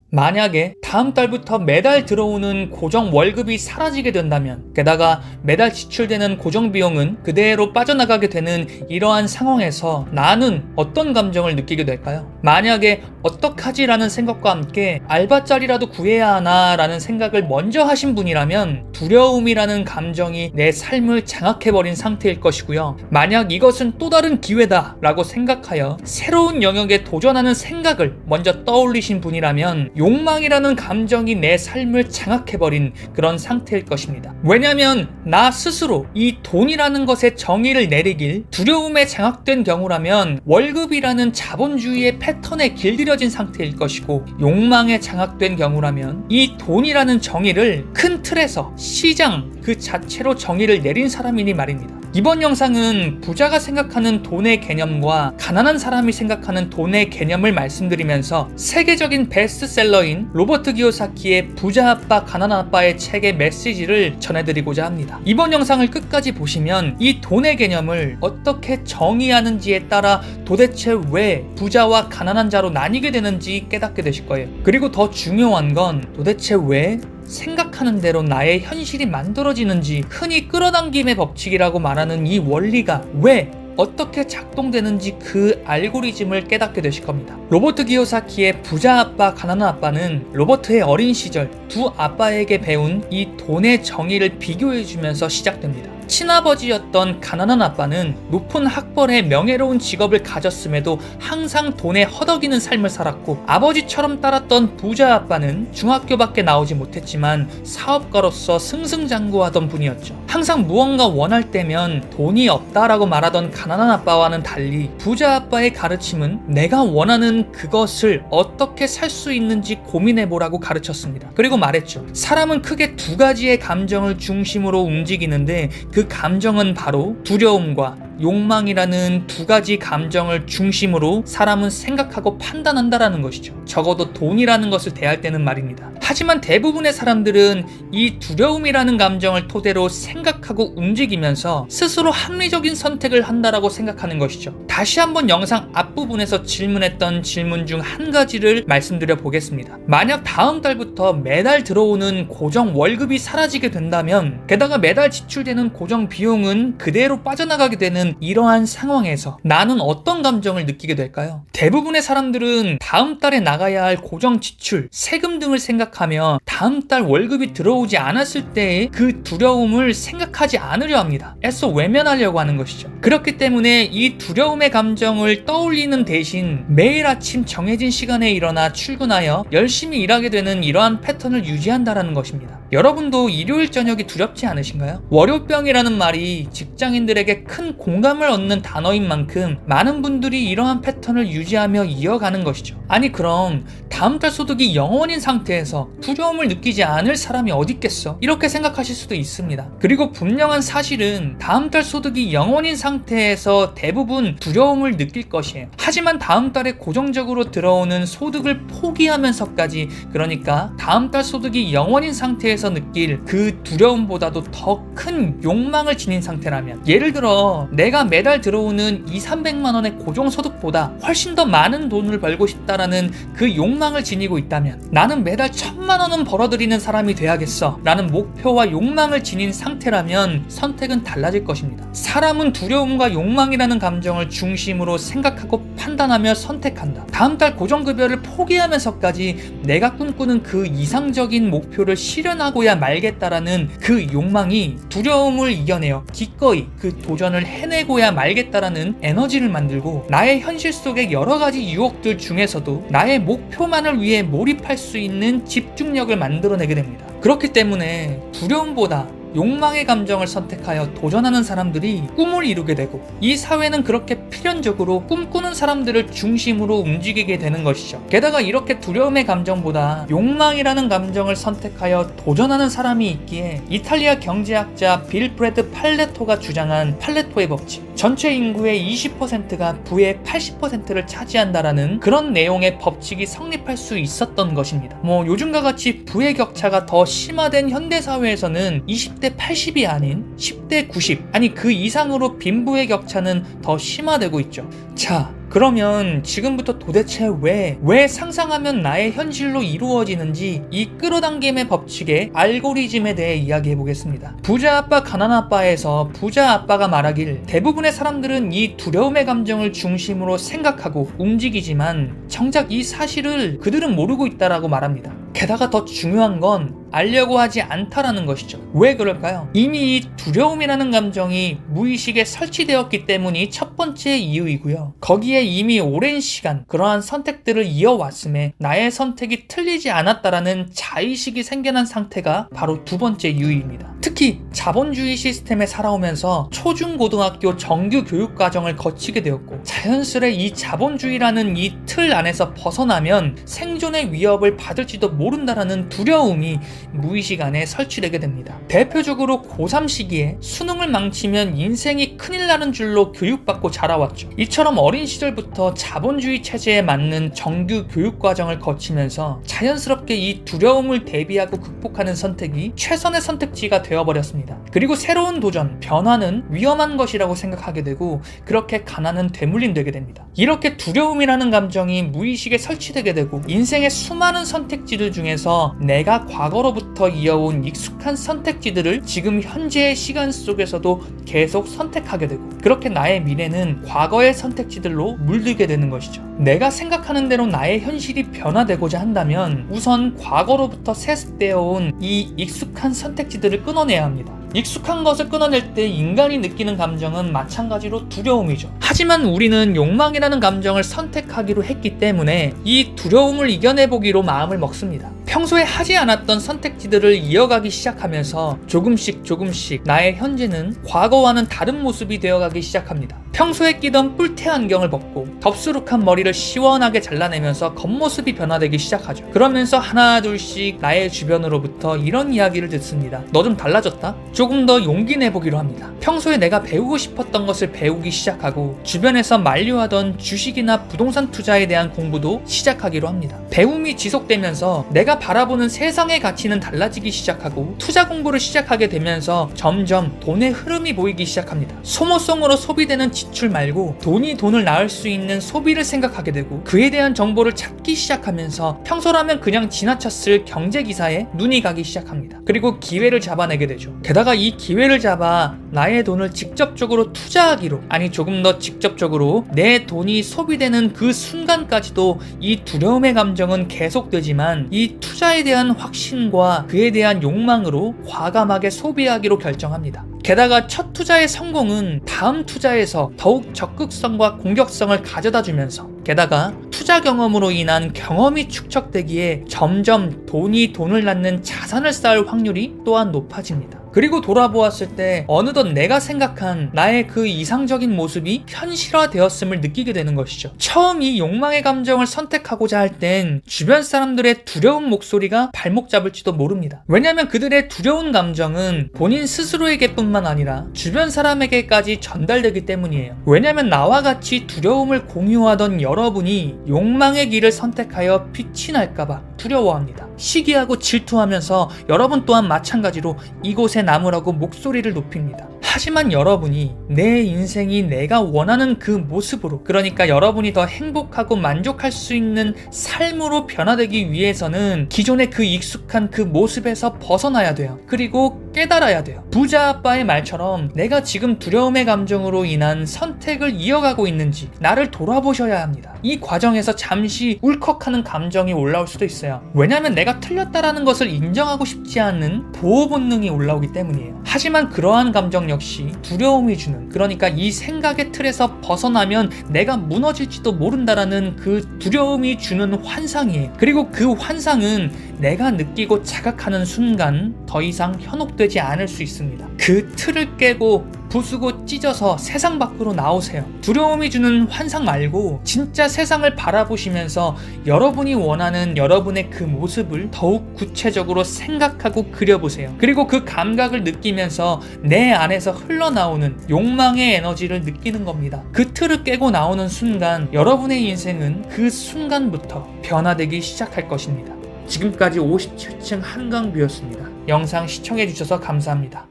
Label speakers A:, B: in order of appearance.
A: 만약에 다음 달부터 매달 들어오는 고정 월급이 사라지게 된다면, 게다가 매달 지출되는 고정 비용은 그대로 빠져나가게 되는 이러한 상황에서 나는 어떤 감정을 느끼게 될까요? 만약에 어떡하지라는 생각과 함께 알바짜리라도 구해야 하나 라는 생각을 먼저 하신 분이라면 두려움이라는 감정이 내 삶을 장악해버린 상태일 것이고요. 만약 이것은 또 다른 기회다 라고 생각하여 새로운 영역에 도전하는 생각을 먼저 떠올리신 분이라면 욕망이라는 감정이 내 삶을 장악해버린 그런 상태일 것입니다. 왜냐하면 나 스스로 이 돈이라는 것에 정의를 내리길 두려움에 장악된 경우라면 월급이라는 자본주의의 패턴에 길들여진 상태일 것이고, 욕망에 장악된 경우라면 이 돈이라는 정의를 큰 틀에서 시장 그 자체로 정의를 내린 사람이니 말입니다. 이번 영상은 부자가 생각하는 돈의 개념과 가난한 사람이 생각하는 돈의 개념을 말씀드리면서 세계적인 베스트셀러인 로버트 기요사키의 부자 아빠 가난한 아빠의 책의 메시지를 전해드리고자 합니다. 이번 영상을 끝까지 보시면 이 돈의 개념을 어떻게 정의하는지에 따라 도대체 왜 부자와 가난한 자로 나뉘게 되는지 깨닫게 되실 거예요. 그리고 더 중요한 건 도대체 왜 생각하는 대로 나의 현실이 만들어지는지, 흔히 끌어당김의 법칙이라고 말하는 이 원리가 왜 어떻게 작동되는지 그 알고리즘을 깨닫게 되실 겁니다. 로버트 기요사키의 부자 아빠 가난한 아빠는 로버트의 어린 시절 두 아빠에게 배운 이 돈의 정의를 비교해주면서 시작됩니다. 친아버지였던 가난한 아빠는 높은 학벌에 명예로운 직업을 가졌음에도 항상 돈에 허덕이는 삶을 살았고, 아버지처럼 따랐던 부자 아빠는 중학교밖에 나오지 못했지만 사업가로서 승승장구하던 분이었죠. 항상 무언가 원할 때면 돈이 없다라고 말하던 가난한 아빠와는 달리 부자 아빠의 가르침은 내가 원하는 그것을 어떻게 살 수 있는지 고민해보라고 가르쳤습니다. 그리고 말했죠. 사람은 크게 두 가지의 감정을 중심으로 움직이는데 그 감정은 바로 두려움과 욕망이라는 두 가지 감정을 중심으로 사람은 생각하고 판단한다라는 것이죠. 적어도 돈이라는 것을 대할 때는 말입니다. 하지만 대부분의 사람들은 이 두려움이라는 감정을 토대로 생각하고 움직이면서 스스로 합리적인 선택을 한다라고 생각하는 것이죠. 다시 한번 영상 앞부분에서 질문했던 질문 중 한 가지를 말씀드려 보겠습니다. 만약 다음 달부터 매달 들어오는 고정 월급이 사라지게 된다면, 게다가 매달 지출되는 고정 비용은 그대로 빠져나가게 되는 이러한 상황에서 나는 어떤 감정을 느끼게 될까요? 대부분의 사람들은 다음 달에 나가야 할 고정 지출, 세금 등을 생각하며 다음 달 월급이 들어오지 않았을 때의 그 두려움을 생각하지 않으려 합니다. 애써 외면하려고 하는 것이죠. 그렇기 때문에 이 두려움의 감정을 떠올리는 대신 매일 아침 정해진 시간에 일어나 출근하여 열심히 일하게 되는 이러한 패턴을 유지한다는 것입니다. 여러분도 일요일 저녁이 두렵지 않으신가요? 월요병이라는 말이 직장인들에게 큰 공감을 얻는 단어인 만큼 많은 분들이 이러한 패턴을 유지하며 이어가는 것이죠. 아니 그럼 다음 달 소득이 0원인 상태에서 두려움을 느끼지 않을 사람이 어디 있겠어? 이렇게 생각하실 수도 있습니다. 그리고 분명한 사실은 다음 달 소득이 0원인 상태에서 대부분 두려움을 느낄 것이에요. 하지만 다음 달에 고정적으로 들어오는 소득을 포기하면서까지, 그러니까 다음 달 소득이 0원인 상태에서 느낄 그 두려움보다도 더 큰 욕망을 지닌 상태라면, 예를 들어 내가 매달 들어오는 200~300만 원의 고정소득보다 훨씬 더 많은 돈을 벌고 싶다라는 그 욕망을 지니고 있다면, 나는 매달 1000만 원은 벌어들이는 사람이 돼야겠어 라는 목표와 욕망을 지닌 상태라면 선택은 달라질 것입니다. 사람은 두려움과 욕망이라는 감정을 중심으로 생각하고 판단하며 선택한다. 다음 달 고정급여를 포기하면서까지 내가 꿈꾸는 그 이상적인 목표를 실현하고야 말겠다라는 그 욕망이 두려움을 이겨내어 기꺼이 그 도전을 해내고야 말겠다라는 에너지를 만들고, 나의 현실 속의 여러 가지 유혹들 중에서도 나의 목표만을 위해 몰입할 수 있는 집중력을 만들어내게 됩니다. 그렇기 때문에 두려움보다 욕망의 감정을 선택하여 도전하는 사람들이 꿈을 이루게 되고, 이 사회는 그렇게 필연적으로 꿈꾸는 사람들을 중심으로 움직이게 되는 것이죠. 게다가 이렇게 두려움의 감정보다 욕망이라는 감정을 선택하여 도전하는 사람이 있기에 이탈리아 경제학자 빌프레드 팔레토가 주장한 팔레토의 법칙, 전체 인구의 20%가 부의 80%를 차지한다라는 그런 내용의 법칙이 성립할 수 있었던 것입니다. 요즘과 같이 부의 격차가 더 심화된 현대사회에서는 20대 80이 아닌 10대 90, 아니 그 이상으로 빈부의 격차는 더 심화되고 있죠. 자, 그러면 지금부터 도대체 왜 상상하면 나의 현실로 이루어지는지 이 끌어당김의 법칙의 알고리즘에 대해 이야기해 보겠습니다. 부자 아빠 가난 아빠에서 부자 아빠가 말하길 대부분의 사람들은 이 두려움의 감정을 중심으로 생각하고 움직이지만 정작 이 사실을 그들은 모르고 있다라고 말합니다. 게다가 더 중요한 건 알려고 하지 않다라는 것이죠. 왜 그럴까요? 이미 이 두려움이라는 감정이 무의식에 설치되었기 때문이 첫 번째 이유이고요. 거기에 이미 오랜 시간 그러한 선택들을 이어왔음에 나의 선택이 틀리지 않았다라는 자의식이 생겨난 상태가 바로 두 번째 이유입니다. 특히 자본주의 시스템에 살아오면서 초중고등학교 정규 교육 과정을 거치게 되었고 자연스레 이 자본주의라는 이 틀 안에서 벗어나면 생존의 위협을 받을지도 모른다라는 두려움이 무의식 안에 설치되게 됩니다. 대표적으로 고3 시기에 수능을 망치면 인생이 큰일 나는 줄로 교육받고 자라왔죠. 이처럼 어린 시절부터 자본주의 체제에 맞는 정규 교육 과정을 거치면서 자연스럽게 이 두려움을 대비하고 극복하는 선택이 최선의 선택지가 되어버렸습니다. 그리고 새로운 도전, 변화는 위험한 것이라고 생각하게 되고 그렇게 가난은 되물림되게 됩니다. 이렇게 두려움이라는 감정이 무의식에 설치되게 되고 인생의 수많은 선택지들 중에서 내가 과거로부터 이어온 익숙한 선택지들을 지금 현재의 시간 속에서도 계속 선택하게 되고 그렇게 나의 미래는 과거의 선택지들로 물들게 되는 것이죠. 내가 생각하는 대로 나의 현실이 변화되고자 한다면 우선 과거로부터 세습되어 온 이 익숙한 선택지들을 끊어내야 합니다. 익숙한 것을 끊어낼 때 인간이 느끼는 감정은 마찬가지로 두려움이죠. 하지만 우리는 욕망이라는 감정을 선택하기로 했기 때문에 이 두려움을 이겨내보기로 마음을 먹습니다. 평소에 하지 않았던 선택지들을 이어가기 시작하면서 조금씩 나의 현재는 과거와는 다른 모습이 되어가기 시작합니다. 평소에 끼던 뿔테 안경을 벗고 덥수룩한 머리를 시원하게 잘라내면서 겉모습이 변화되기 시작하죠. 그러면서 하나 둘씩 나의 주변으로부터 이런 이야기를 듣습니다. 너 좀 달라졌다? 조금 더 용기 내보기로 합니다. 평소에 내가 배우고 싶었던 것을 배우기 시작하고 주변에서 만류하던 주식이나 부동산 투자에 대한 공부도 시작하기로 합니다. 배움이 지속되면서 내가 바라보는 세상의 가치는 달라지기 시작하고 투자 공부를 시작하게 되면서 점점 돈의 흐름이 보이기 시작합니다. 소모성으로 소비되는 지출 말고 돈을 낳을 수 있는 소비를 생각하게 되고 그에 대한 정보를 찾기 시작하면서 평소라면 그냥 지나쳤을 경제기사에 눈이 가기 시작합니다. 그리고 기회를 잡아내게 되죠. 게다가 이 기회를 잡아 나의 돈을 직접적으로 투자하기로, 아니 조금 더 직접적으로 내 돈이 소비되는 그 순간까지도 이 두려움의 감정은 계속되지만 이 투자에 대한 확신과 그에 대한 욕망으로 과감하게 소비하기로 결정합니다. 게다가 첫 투자의 성공은 다음 투자에서 더욱 적극성과 공격성을 가져다 주면서 게다가 투자 경험으로 인한 경험이 축적되기에 점점 돈을 낳는 자산을 쌓을 확률이 또한 높아집니다. 그리고 돌아보았을 때 어느덧 내가 생각한 나의 그 이상적인 모습이 현실화되었음을 느끼게 되는 것이죠. 처음 이 욕망의 감정을 선택하고자 할 땐 주변 사람들의 두려운 목소리가 발목 잡을지도 모릅니다. 왜냐하면 그들의 두려운 감정은 본인 스스로에게뿐만 아니라 주변 사람에게까지 전달되기 때문이에요. 왜냐하면 나와 같이 두려움을 공유하던 여러분이 욕망의 길을 선택하여 빛이 날까봐 두려워합니다. 시기하고 질투하면서 여러분 또한 마찬가지로 이곳에 남으라고 목소리를 높입니다. 하지만 여러분이 내 인생이 내가 원하는 그 모습으로, 그러니까 여러분이 더 행복하고 만족할 수 있는 삶으로 변화되기 위해서는 기존의 그 익숙한 그 모습에서 벗어나야 돼요. 그리고 깨달아야 돼요. 부자 아빠의 말처럼 내가 지금 두려움의 감정으로 인한 선택을 이어가고 있는지 나를 돌아보셔야 합니다. 이 과정에서 잠시 울컥하는 감정이 올라올 수도 있어요. 왜냐하면 내가 틀렸다라는 것을 인정하고 싶지 않는 보호 본능이 올라오기 때문이에요. 하지만 그러한 감정 역시 두려움이 주는, 그러니까 이 생각의 틀에서 벗어나면 내가 무너질지도 모른다라는 그 두려움이 주는 환상이에요. 그리고 그 환상은 내가 느끼고 자각하는 순간 더 이상 현혹되지 않을 수 있습니다. 그 틀을 깨고 부수고 찢어서 세상 밖으로 나오세요. 두려움이 주는 환상 말고 진짜 세상을 바라보시면서 여러분이 원하는 여러분의 그 모습을 더욱 구체적으로 생각하고 그려보세요. 그리고 그 감각을 느끼면서 내 안에서 흘러나오는 욕망의 에너지를 느끼는 겁니다. 그 틀을 깨고 나오는 순간 여러분의 인생은 그 순간부터 변화되기 시작할 것입니다. 지금까지 57층 한강뷰였습니다. 영상 시청해주셔서 감사합니다.